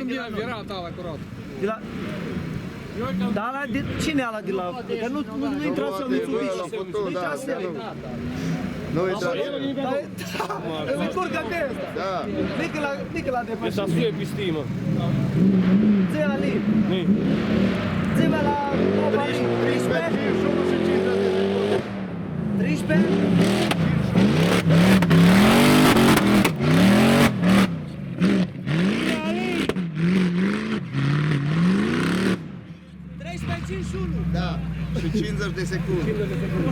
Unde e virata ala curat? De la... Da, ala de... Cine e ala de la... Că nu intra să Mitsubishi. Nu intra să Nu intra. Îmi încurcă pe ăsta. Da. Nică la depășit. Essa sua é pistima. Zi Ali. Sim. Zi-mă la... 13? 13? Da. Și 50 de secunde. 50 de secunde.